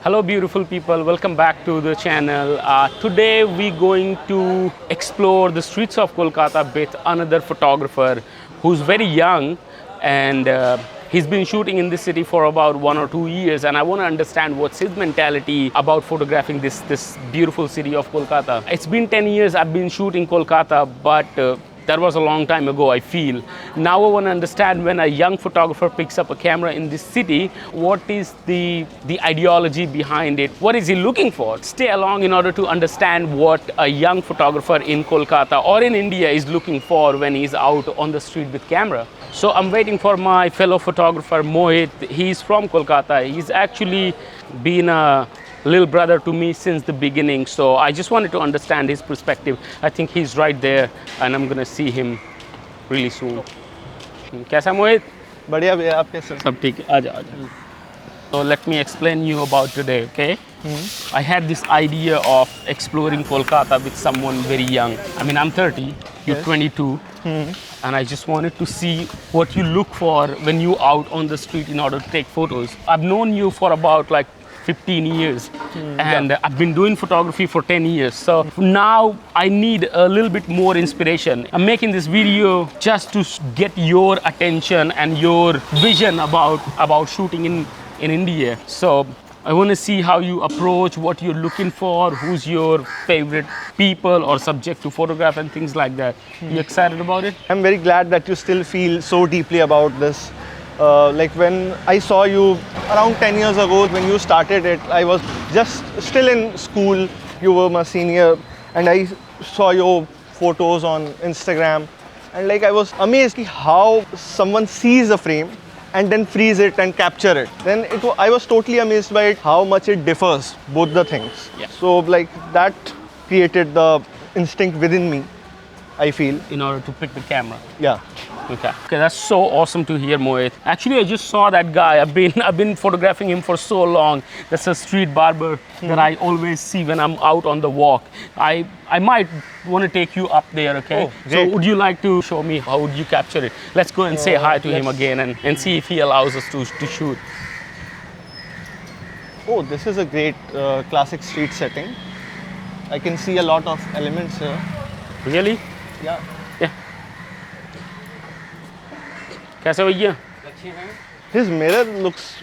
Hello beautiful people, welcome back to the channel. Today we're going to explore the streets of Kolkata with another photographer who's very young, and he's been shooting in this city for about 1 or 2 years, and I want to understand what's his mentality about photographing this beautiful city of Kolkata. It's been 10 years I've been shooting Kolkata, but that was a long time ago, I feel. Now I want to understand, when a young photographer picks up a camera in this city, what is the ideology behind it? What is he looking for? Stay along in order to understand what a young photographer in Kolkata or in India is looking for when he's out on the street with camera. So I'm waiting for my fellow photographer Mohit. He's from Kolkata. He's actually been a little brother to me since the beginning, so I just wanted to understand his perspective. I think he's right there and I'm gonna see him really soon. कैसा मोहित? बढ़िया भैया, आप कैसे? सब ठीक है, आजा आजा. So let me explain you about today, okay? I had this idea of exploring Kolkata with someone very young. I mean, I'm 30, you're 22, and I just wanted to see what you look for when you're out on the street in order to take photos. I've known you for about like 15 years, and I've been doing photography for 10 years. So now I need a little bit more inspiration. I'm making this video just to get your attention and your vision about shooting in India. So I want to see how you approach, what you're looking for, who's your favorite people or subject to photograph and things like that. You excited about it? I'm very glad that you still feel so deeply about this. Like when I saw you around 10 years ago, when you started it, I was just still in school. You were my senior, and I saw your photos on Instagram, and like I was amazed how someone sees a frame and then freeze it and capture it. Then I was totally amazed by it, how much it differs, both the things. Yeah. So like that created the instinct within me, I feel. In order to pick the camera. Yeah. Okay, that's so awesome to hear, Mohit. Actually, I just saw that guy. I've been photographing him for so long. That's a street barber that I always see when I'm out on the walk. I might want to take you up there, okay? Oh, great. So would you like to show me how would you capture it? Let's go and say hi to him again and see if he allows us to shoot. Oh, this is a great classic street setting. I can see a lot of elements here. Really? Yeah. Yeah. कैसे भैया? His mirror looks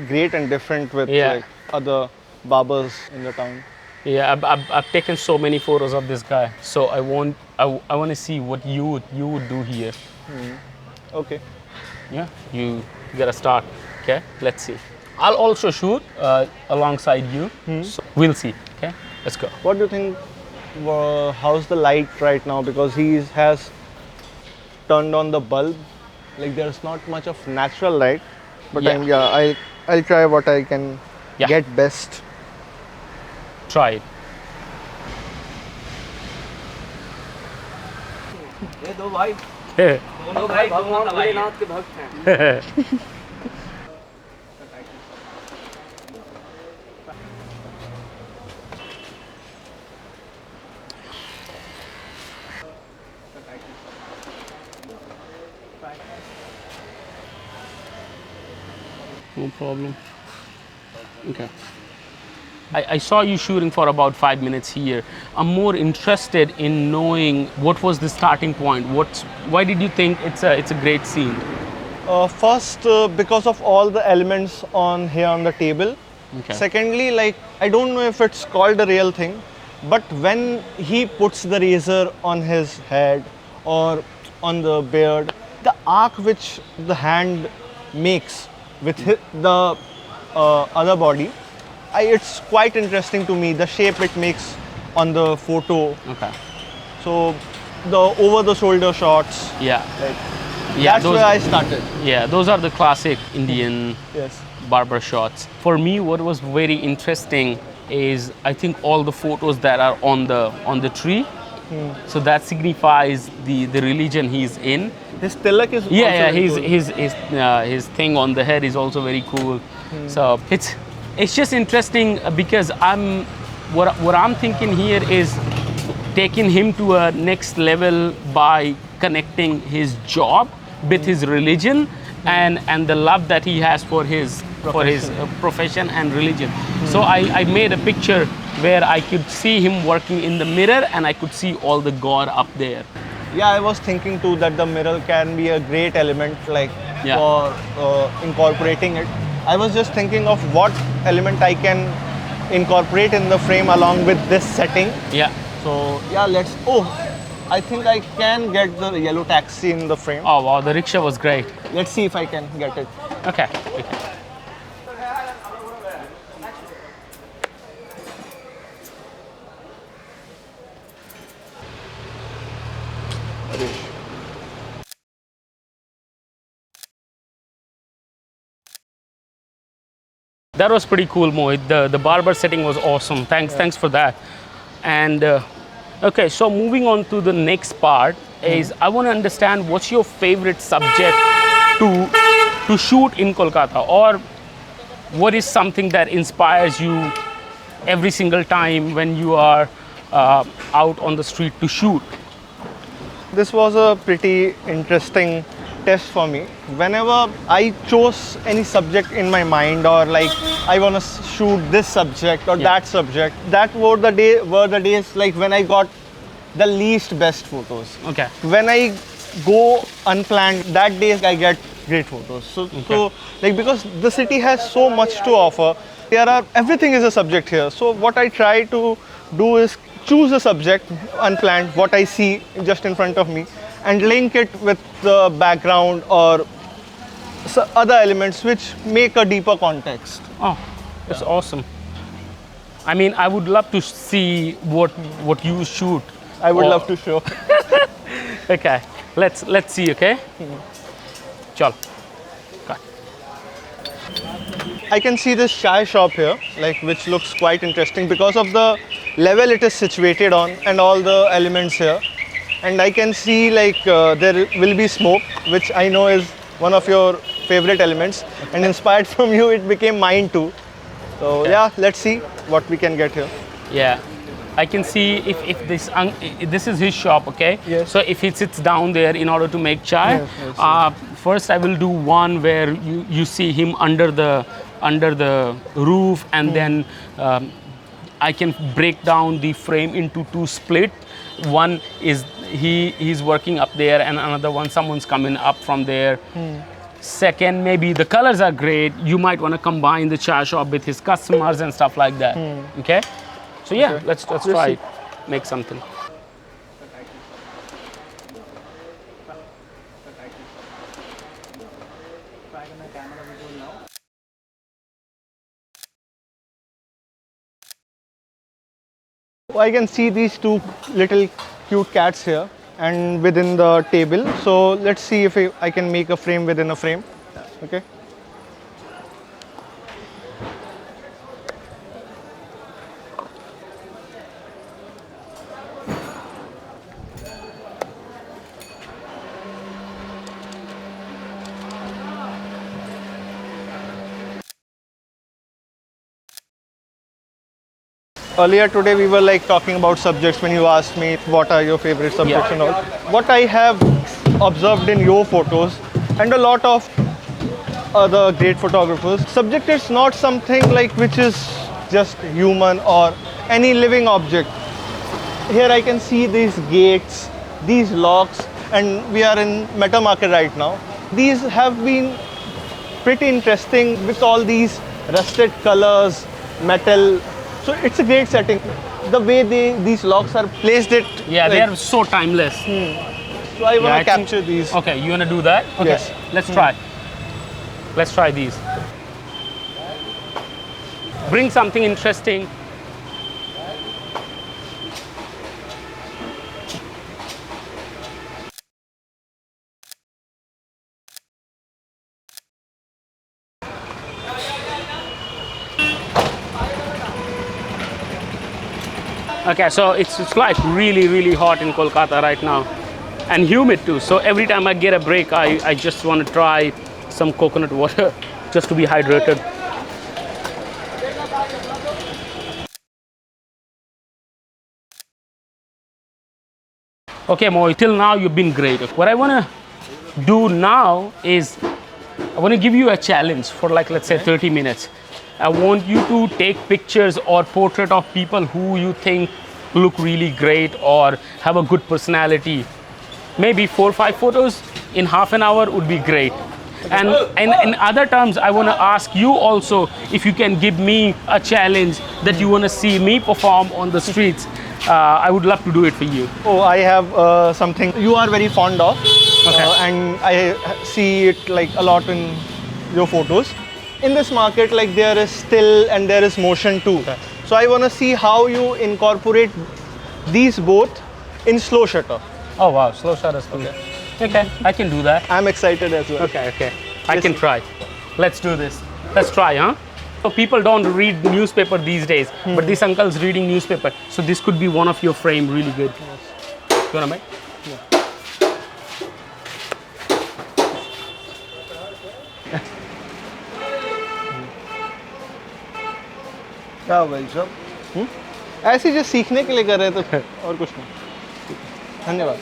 great and different with like other barbers in the town. Yeah, I've taken so many photos of this guy. So I want to see what you would do here. Okay. Yeah, you gotta start. Okay, let's see. I'll also shoot alongside you. So we'll see. Okay, let's go. What do you think? How's the light right now? Because he has turned on the bulb. Like there's not much of natural light, but I'll try what I can get best. Try it. ये दो भाई Hey. दोनों भाई भगवान भोलेनाथ के भक्त हैं। No problem. Okay. I saw you shooting for about 5 minutes here. I'm more interested in knowing what was the starting point. Why did you think it's a great scene? First, because of all the elements on here on the table. Okay. Secondly, like I don't know if it's called a real thing, but when he puts the razor on his head or on the beard, the arc which the hand makes with the other body, it's quite interesting to me, the shape it makes on the photo. Okay. So the over the shoulder shots. Yeah. Like, Yeah. that's where I started. Yeah, those are the classic Indian Yes. barber shots. For me, what was very interesting is I think all the photos that are on the tree. So that signifies the religion he's in. His tilak is also very cool. His thing on the head is also very cool. So it's just interesting because what I'm thinking here is taking him to a next level by connecting his job with his religion and the love that he has for his profession and religion. So I made a picture where I could see him working in the mirror and I could see all the God up there. Yeah, I was thinking too that the mirror can be a great element like Yeah. for incorporating it. I was just thinking of what element I can incorporate in the frame along with this setting. Yeah. So yeah, I think I can get the yellow taxi in the frame. Oh wow, the rickshaw was great. Let's see if I can get it. Okay. Okay. That was pretty cool, Mohit. The barber setting was awesome. Thanks for that. And okay, so moving on to the next part is I want to understand what's your favorite subject to shoot in Kolkata, or what is something that inspires you every single time when you are out on the street to shoot. This was a pretty interesting test for me. Whenever I chose any subject in my mind, or like I want to shoot this subject or that subject, that were the days like when I got the least best photos. Okay. When I go unplanned, that days I get great photos. So like, because the city has so much to offer, everything is a subject here. So what I try to do is choose a subject unplanned, what I see just in front of me, and link it with the background or other elements which make a deeper context. Oh, that's awesome. I mean, I would love to see what you shoot. I would love to show. Okay, let's see. Okay, chal. Cut. I can see this chai shop here, like, which looks quite interesting because of the level it is situated on and all the elements here. And I can see like there will be smoke, which I know is one of your favorite elements, and inspired from you, it became mine too. So yeah, let's see what we can get here. Yeah, I can see if this is his shop. Okay. Yes. So if he sits down there in order to make chai, Yes. First I will do one where you see him under the roof, and then I can break down the frame into two split. One is he's working up there, and another one someone's coming up from there. Second, maybe the colors are great. You might want to combine the chai shop with his customers and stuff like that. Okay. So yeah, let's try it. Make something. I can see these two little cute cats here and within the table. So let's see if I can make a frame within a frame. Okay. Earlier today we were like talking about subjects when you asked me what are your favorite subjects and all. What I have observed in your photos and a lot of other great photographers, subject is not something like which is just human or any living object. Here I can see these gates, these locks, and we are in Meta Market right now. These have been pretty interesting with all these rusted colors, metal. So it's a great setting. The way these locks are placed, Yeah, they are so timeless. So I want to capture these. Okay, you want to do that? Okay, Yes. let's try. Let's try these. Bring something interesting. Okay, so it's like really hot in Kolkata right now, and humid too. So every time I get a break, I just want to try some coconut water just to be hydrated. Okay, Mohit, till now you've been great. What I want to do now is I want to give you a challenge for like, let's say 30 minutes. I want you to take pictures or portrait of people who you think look really great or have a good personality. Maybe 4 or 5 photos in half an hour would be great. And in other terms, I want to ask you also if you can give me a challenge that you want to see me perform on the streets. I would love to do it for you. Oh, I have something you are very fond of, Okay. and I see it like a lot in your photos. In this market, like there is still and there is motion too. Okay. So I want to see how you incorporate these both in slow shutter. Oh wow, slow shutters. Okay, I can do that. I'm excited as well. Okay. I can try. Let's do this. Let's try, huh? So people don't read newspaper these days, but this uncle's reading newspaper. So this could be one of your frame, really good. You wanna make? क्या भाई साहब ऐसे ही just सीखने के लिए कर रहे थे और कुछ नहीं धन्यवाद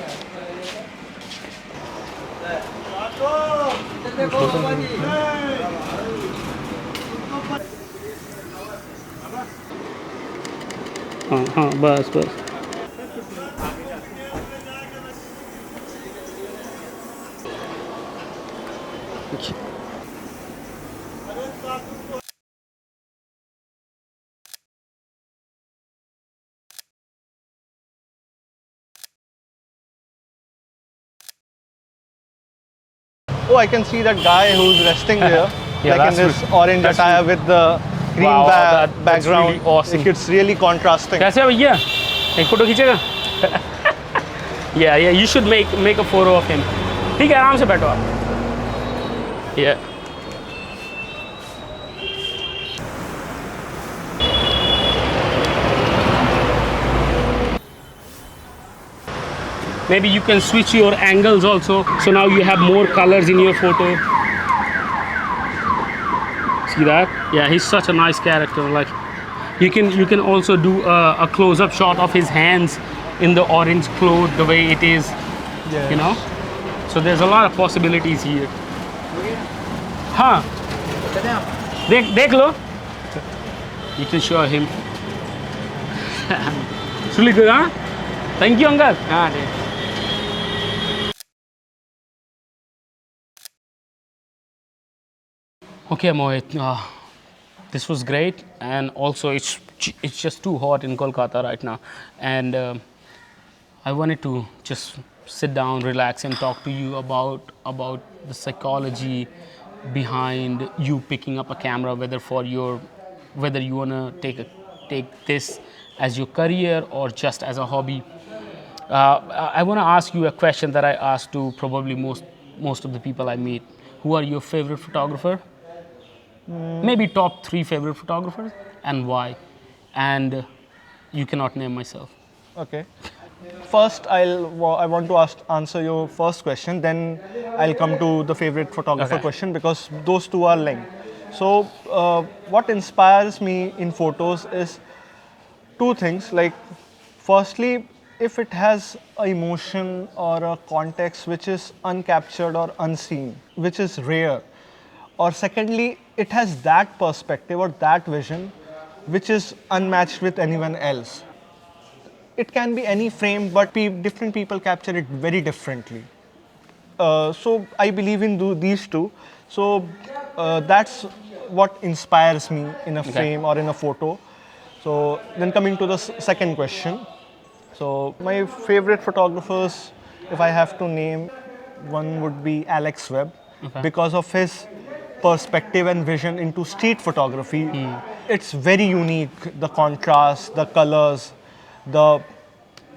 हाँ बस Oh, I can see that guy who's resting there, Yeah, like in that's his orange that's attire with the green Wow, that's background. really awesome. Like, it's really contrasting. कैसे है भैया एक फोटो खींचेगा yeah you should make a photo of him ठीक है आराम से बैठो आप yeah maybe you can switch your angles also, so now you have more colors in your photo. See that? Yeah, he's such a nice character. Like you can also do a close-up shot of his hands in the orange cloth, the way it is. Yeah. You know, so there's a lot of possibilities here. हाँ देख लो. You can show him. It's really good, huh? Thank you, uncle. Okay, Mohit, this was great, and also it's just too hot in Kolkata right now, and I wanted to just sit down, relax, and talk to you about the psychology behind you picking up a camera, whether you wanna take this as your career or just as a hobby. I wanna ask you a question that I ask to probably most of the people I meet. Who are your favorite photographer? Maybe top 3 favorite photographers and why, and you cannot name myself. Okay. First, I want to answer your first question. Then I'll come to the favorite photographer Okay. question because those two are linked. So, what inspires me in photos is two things. Like, firstly, if it has a emotion or a context which is uncaptured or unseen, which is rare. Or secondly, it has that perspective or that vision which is unmatched with anyone else. It can be any frame, but different people capture it very differently. So I believe in these two. So that's what inspires me in a frame or in a photo. So then coming to the second question. So my favorite photographers, if I have to name, one would be Alex Webb because of his perspective and vision into street photography. It's very unique, the contrast, the colors, the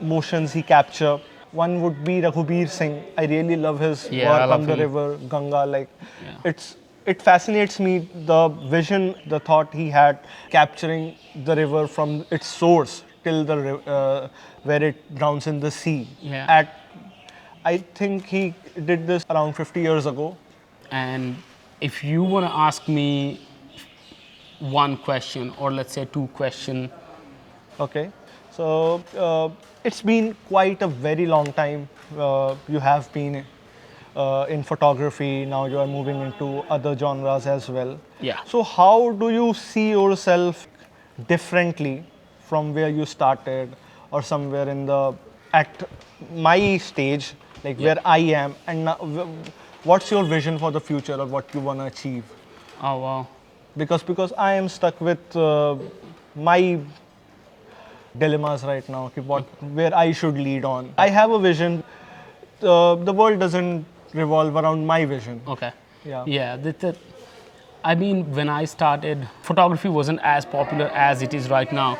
motions he capture. One would be Raghubir Singh. I really love his work on the river Ganga. Like, it fascinates me, the vision, the thought he had capturing the river from its source till the where it drowns in the sea. Yeah. I think he did this around 50 years ago. And if you want to ask me one question, or let's say 2 questions. Okay. So it's been quite a very long time you have been in photography. Now you are moving into other genres as well. Yeah. So how do you see yourself differently from where you started, or somewhere in the at my stage, like where I am, and now, what's your vision for the future or what you want to achieve? Oh, wow. Because I am stuck with my dilemmas right now. Where I should lead on. I have a vision. The world doesn't revolve around my vision. Okay. Yeah. Yeah. I mean, when I started, photography wasn't as popular as it is right now.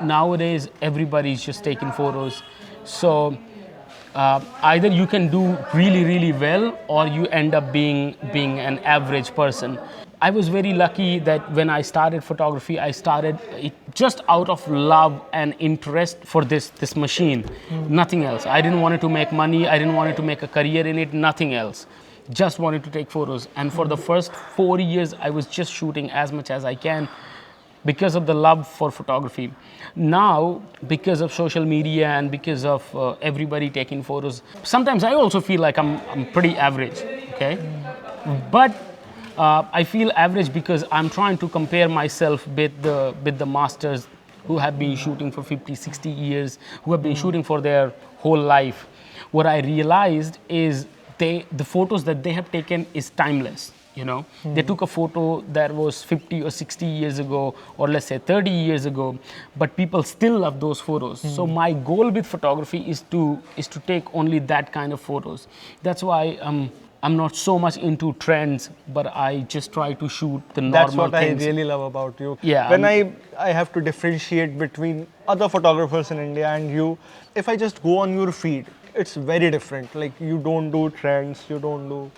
Nowadays, everybody's just taking photos. So either you can do really, really well, or you end up being an average person. I was very lucky that when I started photography, I started it just out of love and interest for this machine, nothing else. I didn't want to make money, I didn't want to make a career in it, nothing else. Just wanted to take photos. And for the first 4 years, I was just shooting as much as I can because of the love for photography. Now, because of social media and because of everybody taking photos, sometimes I also feel like I'm pretty average, okay? But I feel average because I'm trying to compare myself with the masters who have been shooting for 50, 60 years, who have been shooting for their whole life. What I realized is the photos that they have taken is timeless. You know, they took a photo that was 50 or 60 years ago, or let's say 30 years ago, but people still love those photos. So my goal with photography is to take only that kind of photos. That's why I'm not so much into trends, but I just try to shoot the normal That's what things. I really love about you. Yeah, When I have to differentiate between other photographers in India and you, if I just go on your feed, it's very different. Like, you don't do trends, you don't do.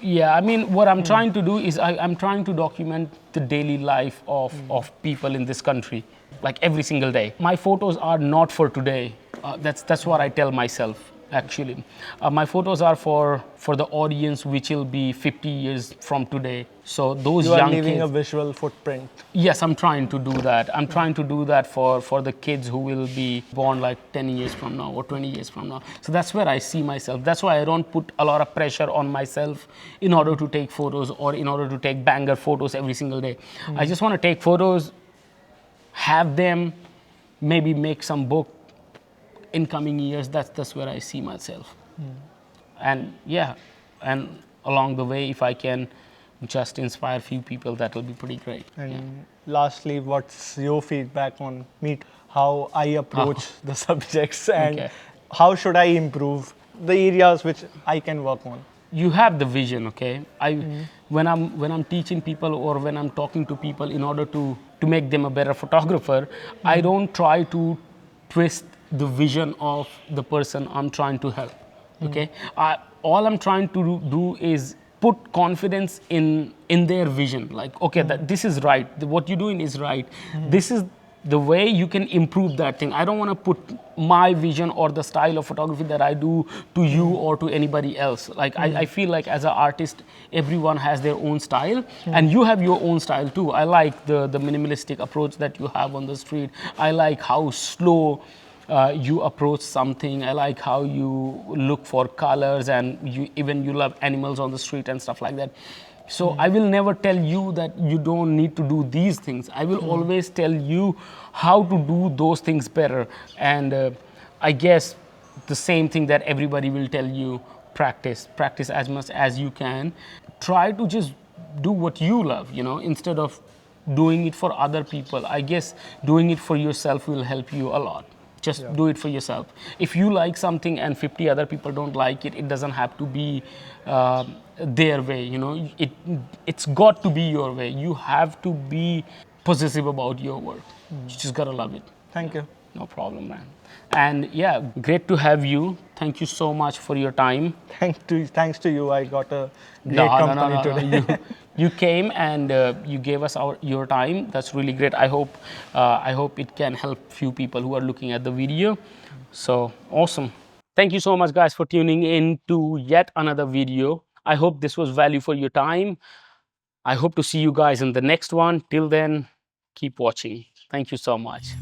Yeah, I mean, what I'm trying to do is I'm trying to document the daily life of people in this country, like every single day. My photos are not for today. That's what I tell myself, actually. My photos are for the audience, which will be 50 years from today. So those You are young leaving kids. a visual footprint. Yes, I'm trying to do that. I'm trying to do that for the kids who will be born like 10 years from now or 20 years from now. So that's where I see myself. That's why I don't put a lot of pressure on myself in order to take photos or in order to take banger photos every single day. I just want to take photos, have them, maybe make some book in coming years. That's where I see myself. And yeah, and along the way, if I can just inspire a few people, that will be pretty great. And lastly, what's your feedback on me? How I approach the subjects, and Okay. how should I improve the areas which I can work on? You have the vision, okay? When I'm teaching people or when I'm talking to people in order to make them a better photographer, I don't try to twist the vision of the person I'm trying to help. Okay, all I'm trying to do is put confidence in their vision. Like, okay, that this is right. What you're doing is right. This is the way you can improve that thing. I don't want to put my vision or the style of photography that I do to you or to anybody else. Like, I feel like as an artist, everyone has their own style, and you have your own style too. I like the minimalistic approach that you have on the street. I like how slow you approach something. I like how you look for colors, and you love animals on the street and stuff like that. So I will never tell you that you don't need to do these things. I will always tell you how to do those things better. And I guess the same thing that everybody will tell you: practice as much as you can. Try to just do what you love, instead of doing it for other people. I guess doing it for yourself will help you a lot. Just do it for yourself. If you like something and 50 other people don't like it, it doesn't have to be their way. It's got to be your way. You have to be possessive about your work. You just gotta love it. Thank you. No problem, man. And yeah, great to have you. Thank you so much for your time. Thanks to you, I got a great company today. You came and you gave us your time. That's really great. I hope it can help few people who are looking at the video. So awesome. Thank you so much, guys, for tuning in to yet another video. I hope this was value for your time. I hope to see you guys in the next one. Till then, keep watching. Thank you so much.